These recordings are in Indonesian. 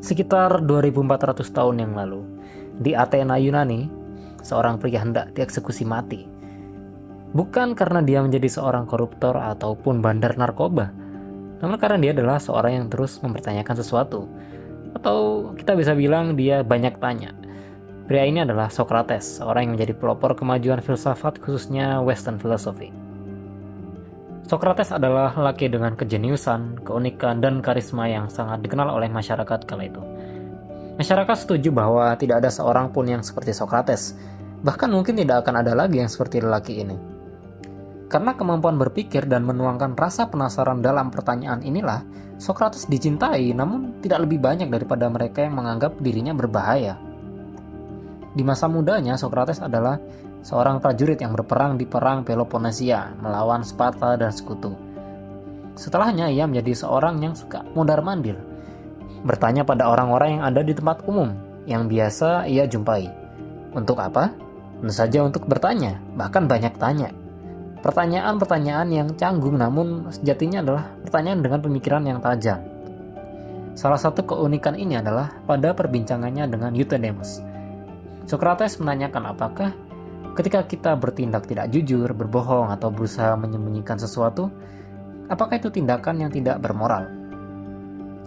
Sekitar 2400 tahun yang lalu, di Athena Yunani, seorang pria hendak dieksekusi mati. Bukan karena dia menjadi seorang koruptor ataupun bandar narkoba, namun karena dia adalah seorang yang terus mempertanyakan sesuatu. Atau kita bisa bilang dia banyak tanya. Pria ini adalah Socrates, seorang yang menjadi pelopor kemajuan filsafat khususnya Western philosophy. Socrates adalah lelaki dengan kejeniusan, keunikan, dan karisma yang sangat dikenal oleh masyarakat kala itu. Masyarakat setuju bahwa tidak ada seorang pun yang seperti Socrates, bahkan mungkin tidak akan ada lagi yang seperti lelaki ini. Karena kemampuan berpikir dan menuangkan rasa penasaran dalam pertanyaan inilah, Socrates dicintai namun tidak lebih banyak daripada mereka yang menganggap dirinya berbahaya. Di masa mudanya, Socrates adalah seorang prajurit yang berperang di perang Peloponnesia melawan Sparta dan sekutu. Setelahnya ia menjadi seorang yang suka mondar-mandir, bertanya pada orang-orang yang ada di tempat umum yang biasa ia jumpai. Untuk apa? Tentu saja untuk bertanya, bahkan banyak tanya. Pertanyaan-pertanyaan yang canggung namun sejatinya adalah pertanyaan dengan pemikiran yang tajam. Salah satu keunikan ini adalah pada perbincangannya dengan Euthydemus. Socrates menanyakan apakah ketika kita bertindak tidak jujur, berbohong, atau berusaha menyembunyikan sesuatu, apakah itu tindakan yang tidak bermoral?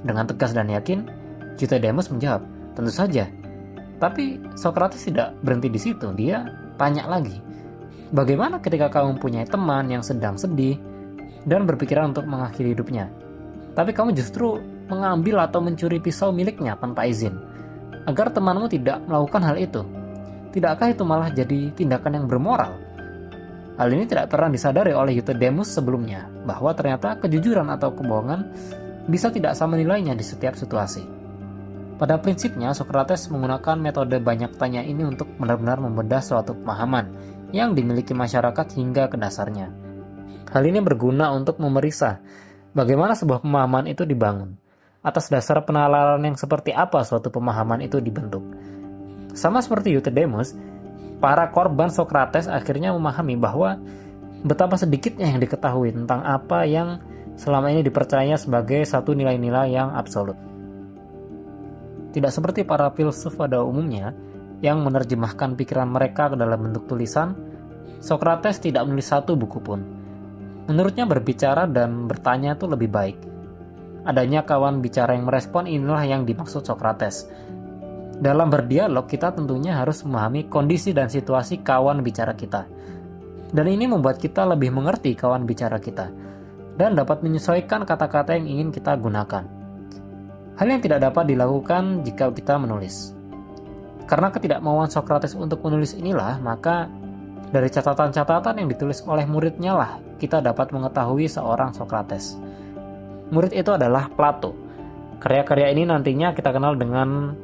Dengan tegas dan yakin, Euthydemus menjawab, tentu saja. Tapi Socrates tidak berhenti di situ, dia tanya lagi, bagaimana ketika kamu mempunyai teman yang sedang sedih dan berpikiran untuk mengakhiri hidupnya, tapi kamu justru mengambil atau mencuri pisau miliknya tanpa izin, agar temanmu tidak melakukan hal itu? Tidakkah itu malah jadi tindakan yang bermoral? Hal ini tidak pernah disadari oleh Euthydemus sebelumnya, bahwa ternyata kejujuran atau kebohongan bisa tidak sama nilainya di setiap situasi. Pada prinsipnya, Socrates menggunakan metode banyak tanya ini untuk benar-benar membedah suatu pemahaman yang dimiliki masyarakat hingga ke dasarnya. Hal ini berguna untuk memeriksa bagaimana sebuah pemahaman itu dibangun, atas dasar penalaran yang seperti apa suatu pemahaman itu dibentuk. Sama seperti Euthydemus, para korban Socrates akhirnya memahami bahwa betapa sedikitnya yang diketahui tentang apa yang selama ini dipercaya sebagai satu nilai-nilai yang absolut. Tidak seperti para filsuf pada umumnya yang menerjemahkan pikiran mereka ke dalam bentuk tulisan, Socrates tidak menulis satu buku pun. Menurutnya berbicara dan bertanya itu lebih baik. Adanya kawan bicara yang merespon inilah yang dimaksud Socrates. Dalam berdialog, kita tentunya harus memahami kondisi dan situasi kawan bicara kita. Dan ini membuat kita lebih mengerti kawan bicara kita, dan dapat menyesuaikan kata-kata yang ingin kita gunakan. Hal yang tidak dapat dilakukan jika kita menulis. Karena ketidakmauan Socrates untuk menulis inilah, maka dari catatan-catatan yang ditulis oleh muridnya lah, kita dapat mengetahui seorang Socrates. Murid itu adalah Plato. Karya-karya ini nantinya kita kenal dengan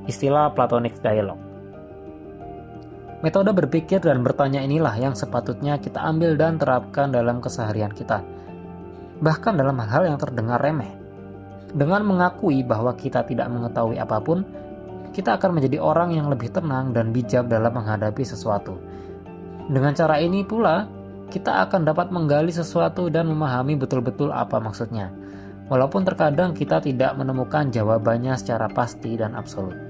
istilah Platonic Dialogue. Metode berpikir dan bertanya inilah yang sepatutnya kita ambil dan terapkan dalam keseharian kita, bahkan dalam hal-hal yang terdengar remeh. Dengan mengakui bahwa kita tidak mengetahui apapun, kita akan menjadi orang yang lebih tenang dan bijak dalam menghadapi sesuatu. Dengan cara ini pula, kita akan dapat menggali sesuatu dan memahami betul-betul apa maksudnya, walaupun terkadang kita tidak menemukan jawabannya secara pasti dan absolut.